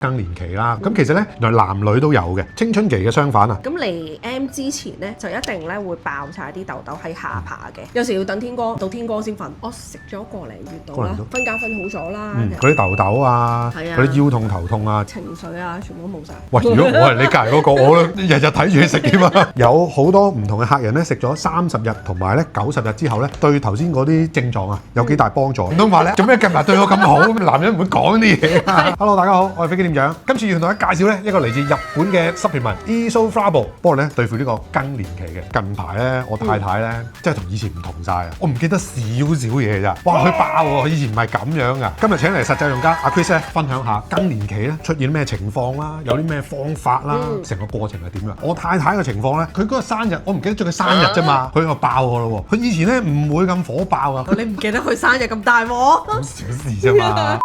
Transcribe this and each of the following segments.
更年期啦，咁其實咧原來男女都有嘅，青春期嘅相反啊。咁嚟 M 之前咧，就一定咧會爆晒啲痘痘喺下巴嘅，有時要等天光到天光先瞓。我食咗個零月到啦，瞓覺瞓好咗啦。嗰啲痘痘啊，嗰啲腰痛頭痛啊，情緒啊，全部都冇晒。喂，如果我係你隔離嗰個，我都日日睇住你食添啊！有好多唔同嘅客人咧，食咗30日同埋咧90日之後咧，對頭先嗰啲症狀啊有幾大幫助。唔通話咧做咩近排對我咁好？男人唔會講啲嘢啊！Hello， 大家好，我係飛機店長，今次要同大家介紹咧一個嚟自日本嘅supplement Isoflavones，幫我咧對付呢個更年期嘅。近排咧，我太太咧即係同以前唔同晒啊！我唔記得少少嘢咋，哇佢爆喎！以前唔係咁樣噶。今日請嚟實際用家阿 Chris 咧分享下更年期咧出現咩情況啦，有啲咩方法啦，成個過程係點樣？我太太嘅情況咧，佢嗰日生日，我唔記得咗佢生日啫嘛，佢就爆我咯喎！佢以前咧唔會咁火爆啊！你唔記得佢生日咁大鑊？咁小事啫嘛。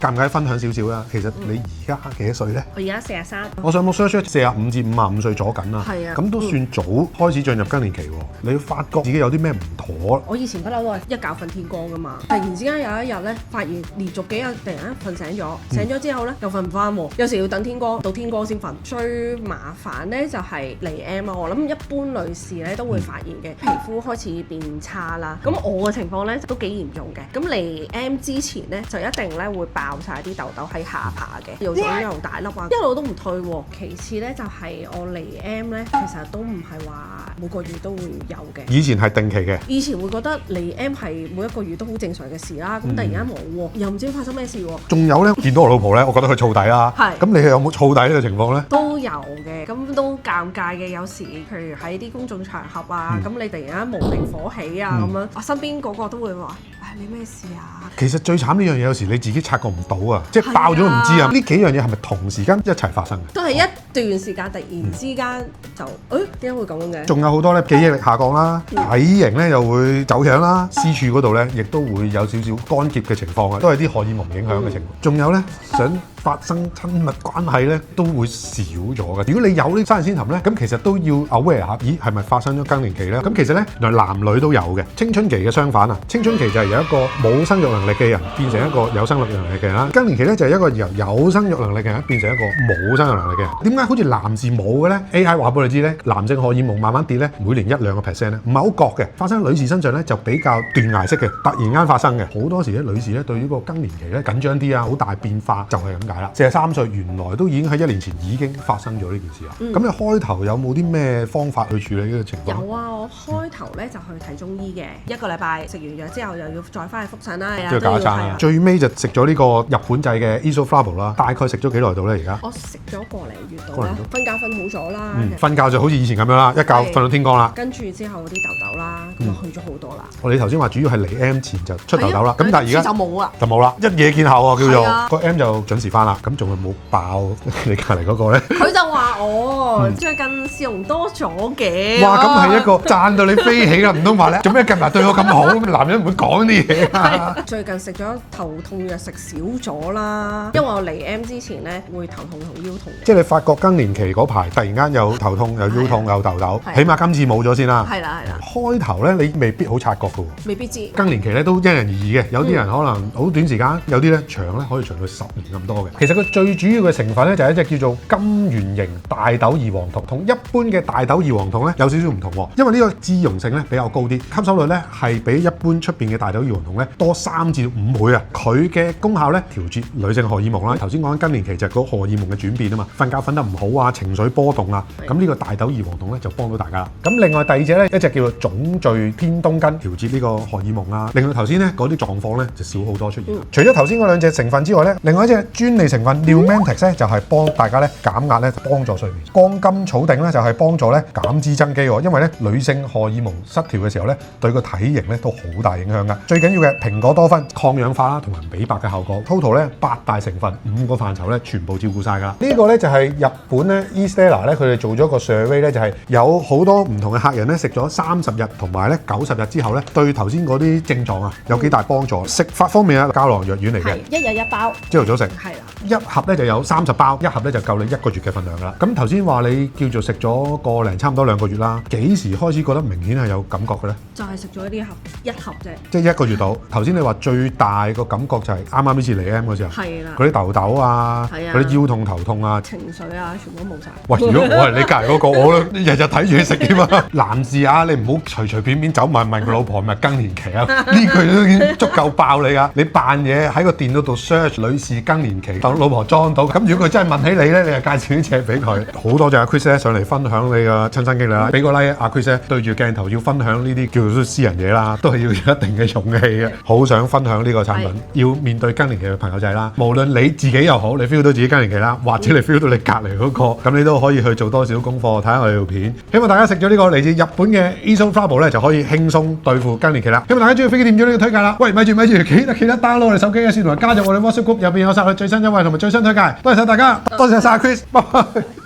介唔介意分享少少啦？其實你而家幾多歲咧？我而家43。我上網 search 45至55歲左緊啦。係啊。咁都算早開始進入更年期喎。你發覺自己有啲咩唔妥？我以前不嬲都係一覺瞓天光噶嘛。突然之間有一日咧，發現連續幾日突然間瞓醒咗，醒咗之後咧又瞓唔翻喎。有時要等天光到天光先瞓。最麻煩咧就係嚟 M 啊！我諗一般女士咧都會發現嘅，皮膚開始變差啦。咁我嘅情況咧都幾嚴重嘅。咁嚟 M 之前咧就一定咧會爆晒啲痘痘喺下巴嘅，又腫又大粒啊，一路都唔退喎。其次咧就係我嚟 M 咧，其實都唔係話每個月都會有嘅。以前係定期嘅。以前會覺得嚟 M 係每一個月都好正常嘅事啦，咁突然間冇喎，又唔知發生咩事喎。仲有咧，見到我老婆咧，我覺得佢燥底啦。係。咁你有冇燥底呢個情況咧？都有嘅，咁都尷尬嘅。有時譬如喺啲公眾場合啊，咁你突然間無名火起啊咁樣，我身邊個個都會話：唉，你咩事啊？其實最慘呢樣嘢，有時你自己察覺唔到啊，即係爆咗唔知啊。呢幾樣嘢係咪同時間一齊發生嘅？都係一段時間，突然之間就點解會咁樣嘅？仲有好多咧，記憶力下降啦，體型咧又會走樣啦，私處嗰度咧亦都會有少少乾澀嘅情況啊，都係啲荷爾蒙影響嘅情況。仲有咧，想發生親密關係咧都會少咗嘅。如果你有呢生理先頭咧，咁其實都要 aware 下，咦係咪發生咗更年期咧？咁其實咧原來男女都有嘅。青春期嘅相反啊，青春期就係由一個冇生育能力嘅人變成一個有生育能力嘅人啦。更年期咧就係一個由有生育能力嘅人變成一個冇生育能力嘅人。點解好似男士冇嘅咧 ？AI 話俾你知咧，男性荷爾蒙慢慢跌咧，每年1-2%咧，唔係好覺嘅。發生喺女士身上咧就比較斷崖式嘅，突然間發生嘅。好多時咧女士咧對於個更年期咧緊張啲啊，好大變化就係咁解啦。43歲原來都已經喺1年前已經發生咗呢件事啦。咁你開頭有冇啲咩方法去處理呢個情況？有啊，我開頭咧就去睇中醫嘅，1個禮拜食完藥之後又要再翻去復診啦，即係搞一餐啦。最尾就食咗呢個日本製嘅 Isoflavones 啦，大概食咗幾耐到咧？而家我食咗個零月到啦，瞓覺瞓好咗啦。瞓覺就好似以前咁樣啦，一覺瞓到天光啦。跟住之後啲痘痘啦，咁就去咗好多啦。我哋頭先話主要係嚟 M 前就出痘痘啦，咁但係而家就冇啦，就冇啦，一夜見效啊叫做。個 M 就準時翻啦，咁仲有冇爆你隔離嗰個咧？佢就話我最近笑容多咗嘅。哇！咁係一個讚到你飛起啦，唔通話咧做咩近排對我咁好？男人唔會講啲嘢啊！最近食咗頭痛藥食少咗啦，因為我嚟 M 之前咧會頭痛同腰痛。即係你發覺更年期嗰排突然間有頭痛、有腰痛、有痘痘，起碼今次冇咗先啦。係啦係啦。開頭咧你未必好察覺嘅喎，未必知。更年期咧都因人而異嘅，有啲人可能好短時間，有啲咧長咧可以長到10年咁多嘅。其實佢最主要嘅成分咧就係一隻叫做金圓型大豆異黃酮，同一般嘅大豆異黃酮咧有少少唔同喎，因為呢個脂溶性咧比較高啲，吸收率咧係比一般出邊嘅大豆異黃酮咧多3至5倍啊！佢嘅功效咧調節女性荷爾蒙啦，頭先講緊更年期就係個荷爾蒙嘅轉變啊嘛，瞓覺瞓得唔好啊，情緒波動啊，咁呢個大豆異黃酮咧就幫到大家啦。咁另外第二隻咧一隻叫做種聚偏冬根，調節呢個荷爾蒙啊，令到頭先咧嗰啲狀況咧就少好多出現。除咗頭先嗰兩隻成分之外咧，另外一隻專利成分 Numantex 咧就係幫大家咧減壓咧，幫助睡眠。鋼筋草定咧就係幫助咧減脂增肌喎，因為咧女性荷爾蒙失調嘅時候咧，對個體型咧都好大影響噶。最緊要嘅蘋果多酚抗氧化啦，同埋美白嘅效果。Total 咧8大成分5個範疇咧全部照顧晒㗎啦。呢個咧就係日本咧 Estella 咧佢哋做咗個 survey 咧，就係有好多唔同嘅客人咧食咗30日同埋咧90日之後咧，對頭先嗰啲症狀啊有幾大幫助。食法方面啊，膠囊藥丸嚟嘅，1日1包，朝頭早食。係啦。一盒咧就有30包，一盒咧就夠你1個月嘅份量㗎啦。咁頭先話你叫做食咗個零差唔多2個月啦，幾時開始覺得明顯係有感覺嘅咧？就係食咗呢一盒啫。即係1個月到。頭先你話最大個感覺就係啱啱呢次嚟 M 嗰時候，係啦，嗰啲痘痘啊，係啊嗰啲腰痛頭痛啊。情緒啊，全部都冇晒。喂，如果我係你隔離嗰個，我都日日睇住你食添啊！男士啊，你唔好隨隨便便走埋問個老婆係咪更年期啊？呢句都已經足夠爆你啊！你扮嘢喺個電腦度 search 女士更年期，等老婆裝到。咁如果佢真係問起你咧，你就介紹啲嘢俾佢。好多謝阿 Chris 咧上嚟分享你嘅親身經歷啦，俾個 like 阿 Chris 咧對住鏡頭要分享呢啲叫做私人嘢啦，都係要有一定嘅勇氣嘅。好想分享呢個產品，要面對更年期嘅朋友仔啦。無論你自己又好，你 feel 到自己更年期啦，或者你 feel 到你隔離嗰個，咁你都可以去做多少功課，睇下我哋條片。希望大家食咗呢個嚟自日本嘅 Isoflavour 咧，就可以輕鬆對付更年期啦。希望大家中意飛機店咗呢個推介啦。喂，咪住，記得 download 我哋手機嘅線同埋加入我哋 WhatsApp group，入邊有晒佢最新優惠同埋最新推介。多謝晒大家，多謝晒 Chris，拜拜。